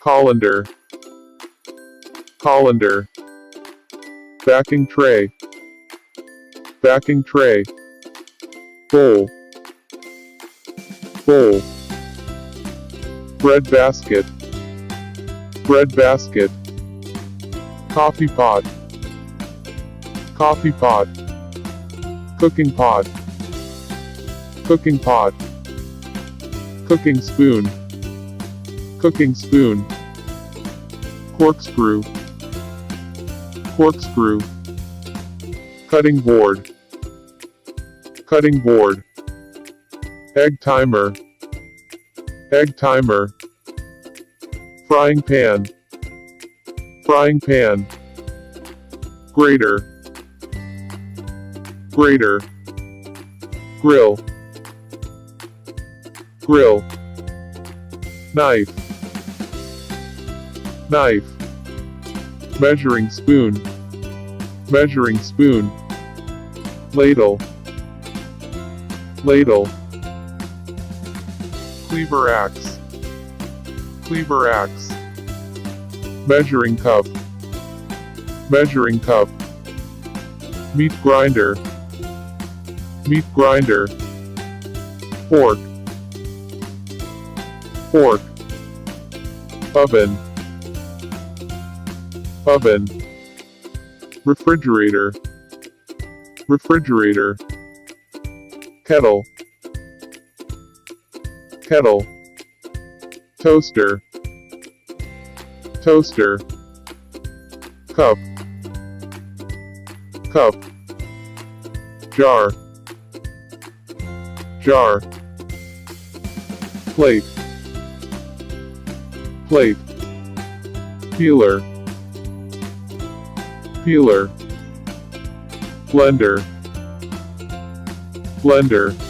colander, colander, backing tray, backing tray, bowl, bowl, bread basket, bread basket, coffee pot, coffee pot, cooking pot, cooking pot, cooking spoon, cooking spoon, corkscrew, corkscrew, cutting board, cutting board, egg timer, egg timer, frying pan, frying pan, grater, grater, grill, grill, knife, knife, measuring spoon, measuring spoon, ladle, ladle, cleaver axe, cleaver axe, measuring cup, measuring cup, meat grinder, meat grinder, fork, fork, oven, oven, refrigerator, refrigerator, kettle, kettle, toaster, toaster, cup, cup, jar, jar, plate, plate, peeler, peeler, blender, blender,